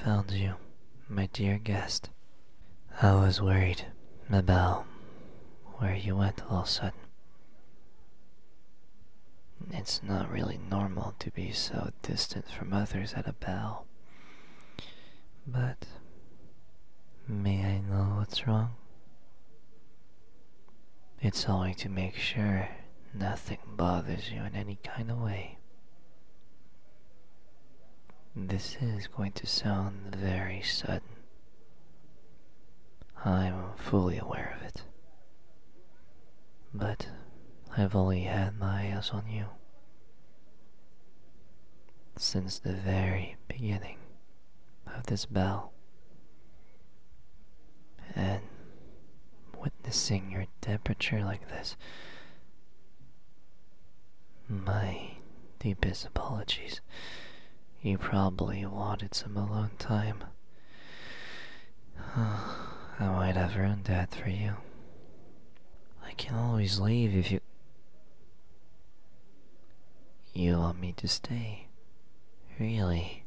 found you, my dear guest. I was worried about where you went all of a sudden. It's not really normal to be so distant from others at a ball. But may I know what's wrong? It's only to make sure nothing bothers you in any kind of way. This is going to sound very sudden. I'm fully aware of it. But I've only had my eyes on you since the very beginning of this bell. And witnessing your temperature like this, my deepest apologies. You probably wanted some alone time. I might have ruined that for you. I can always leave if you... You want me to stay? Really?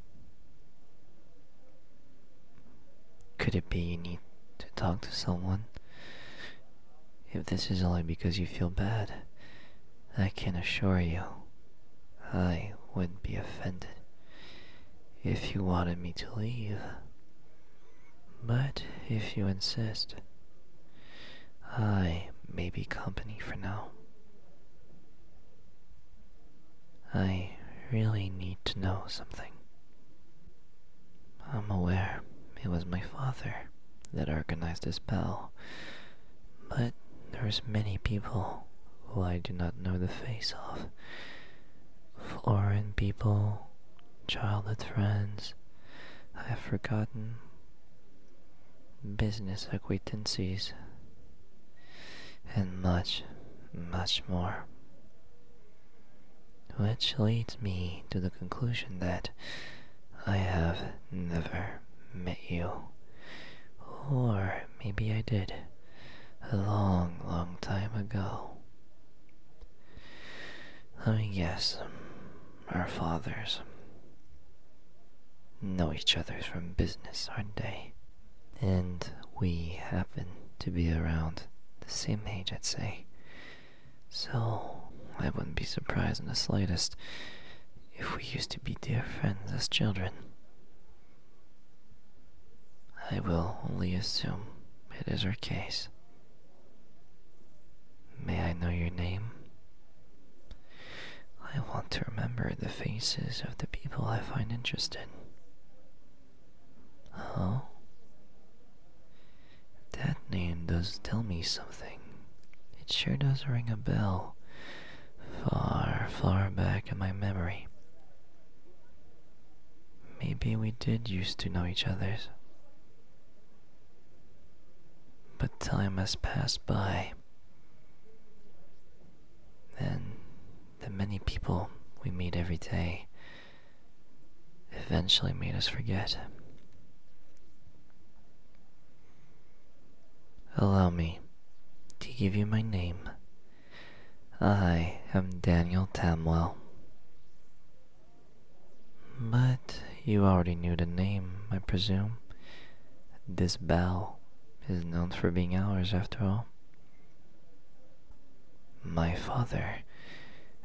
Could it be you need to talk to someone? If this is only because you feel bad, I can assure you, I wouldn't be offended if you wanted me to leave. But if you insist, I may be company for now. I really need to know something. I'm aware it was my father that organized this ball, but there's many people who I do not know the face of. Foreign people, childhood friends, I have forgotten, business acquaintances, and much, much more. Which leads me to the conclusion that I have never met you. Or maybe I did, a long, long time ago. Let me guess, our fathers know each other from business, aren't they? And we happen to be around the same age, I'd say. So I wouldn't be surprised in the slightest if we used to be dear friends as children. I will only assume it is our case. May I know your name? I want to remember the faces of the people I find interested. Oh? That name does tell me something. It sure does ring a bell. Far, far back in my memory. Maybe we did used to know each other. But time has passed by. And the many people we meet every day eventually made us forget. Allow me to give you my name. I am Daniel Tamwell. But you already knew the name, I presume. This bell is known for being ours, after all. My father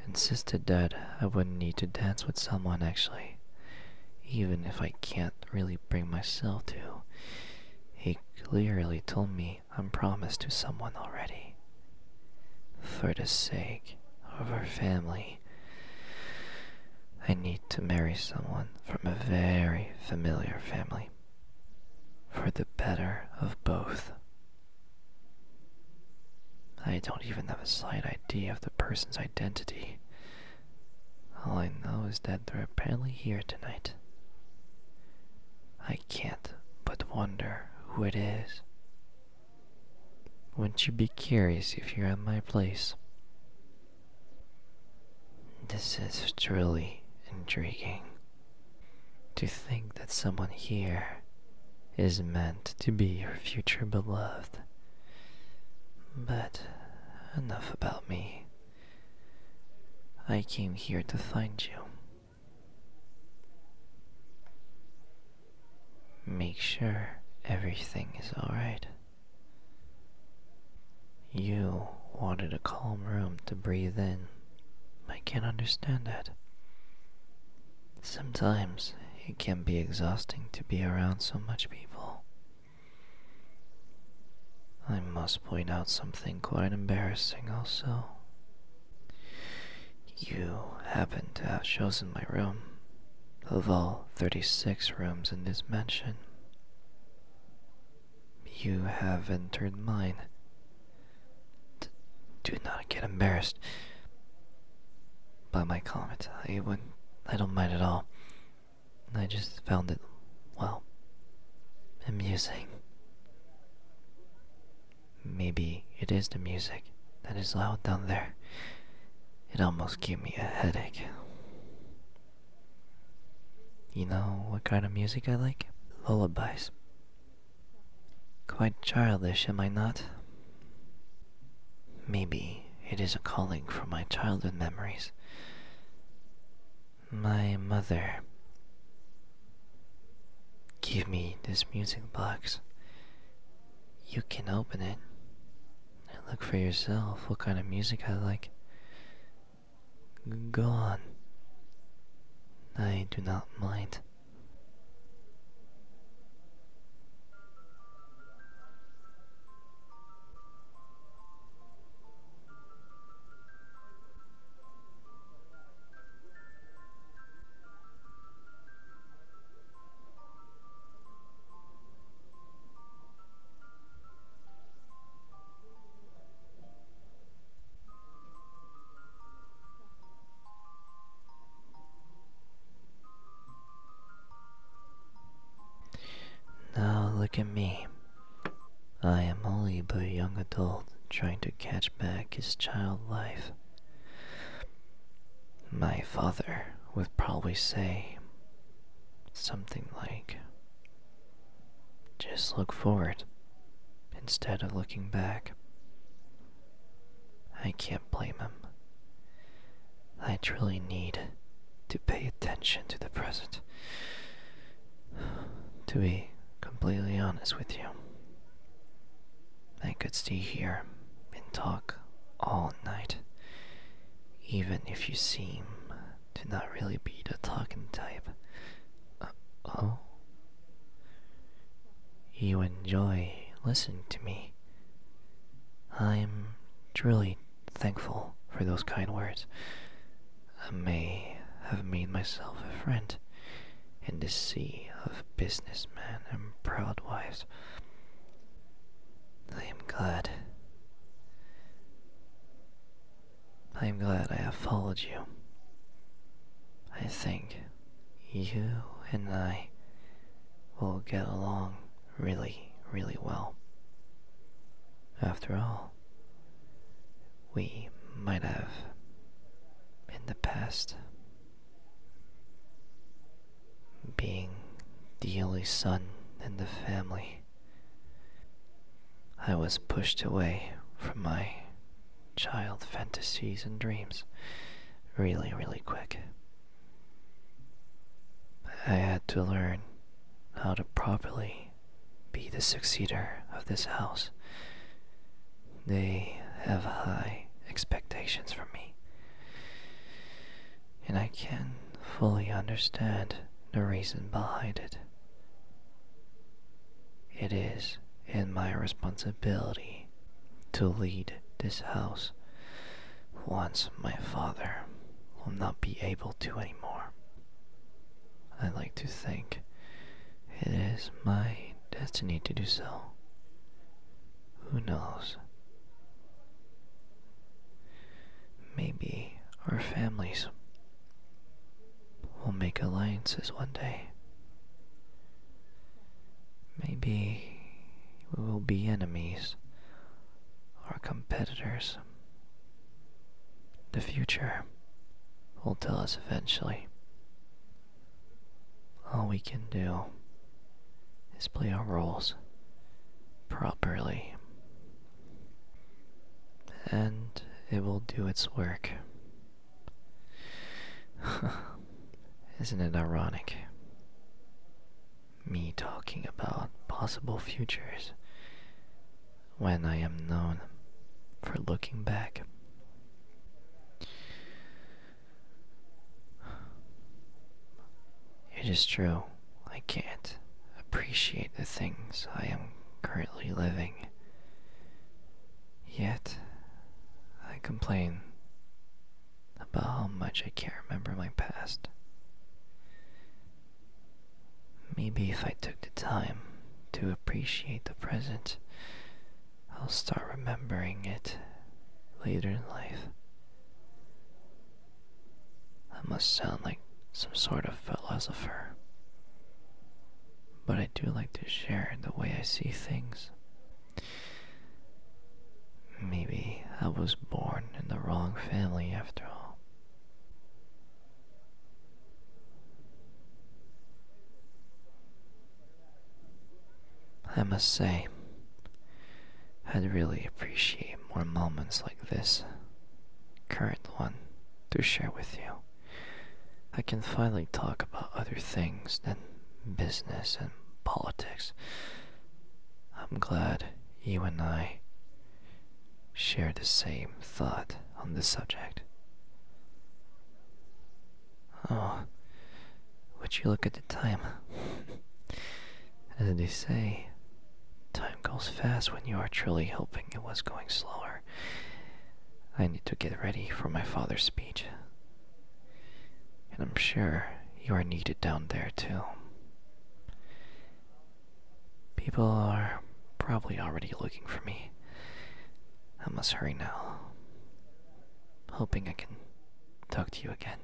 insisted that I wouldn't need to dance with someone, actually, even if I can't really bring myself to. He clearly told me I'm promised to someone already. For the sake of our family, I need to marry someone from a very familiar family, for the better of both. I don't even have a slight idea of the person's identity. All I know is that they're apparently here tonight. I can't but wonder who it is. Wouldn't you be curious if you're at my place? This is truly intriguing. To think that someone here is meant to be your future beloved. But enough about me. I came here to find you. make sure everything is alright. You wanted a calm room to breathe in. I can't understand that. Sometimes it can be exhausting to be around so much people. I must point out something quite embarrassing also. You happen to have chosen my room, of all 36 rooms in this mansion. You have entered mine. Do not get embarrassed by my comment. I don't mind at all. I just found it, well, amusing. Maybe it is the music that is loud down there. It almost gave me a headache. You know what kind of music I like? Lullabies. Quite childish, am I not? Maybe it is a calling from my childhood memories. My mother gave me this music box. You can open it and look for yourself what kind of music I like. Go on. I do not mind. Now look at me. I am only but a young adult trying to catch back his child life. My father would probably say something like, just look forward instead of looking back. I can't blame him. I truly need to pay attention to the present. To be completely honest with you, I could stay here and talk all night, even if you seem to not really be the talking type. Oh? You enjoy listening to me. I'm truly thankful for those kind words. I may have made myself a friend in this sea of businessmen and proud wives. I am glad. I am glad I have followed you. I think you and I will get along really, really well. After all, we might have in the past being the only son in the family. I was pushed away from my child fantasies and dreams really, really quick. I had to learn how to properly be the successor of this house. They have high expectations from me, and I can fully understand the reason behind it. It is in my responsibility to lead this house once my father will not be able to anymore. I like to think it is my destiny to do so. Who knows? Maybe our families will make alliances one day. Maybe we will be enemies or competitors. The future will tell us eventually. All we can do is play our roles properly, and it will do its work. Isn't it ironic? me talking about possible futures when I am known for looking back. It is true, I can't appreciate the things I am currently living. Yet, I complain about how much I can't remember my past. Maybe if I took the time to appreciate the present, I'll start remembering it later in life. I must sound like some sort of philosopher, but I do like to share the way I see things. Maybe I was born in the wrong family after all. I must say, I'd really appreciate more moments like this current one to share with you. I can finally talk about other things than business and politics. I'm glad you and I share the same thought on this subject. Oh, would you look at the time? As they say, time goes fast when you are truly hoping it was going slower. I need to get ready for my father's speech. And I'm sure you are needed down there too. People are probably already looking for me. I must hurry now. Hoping I can talk to you again.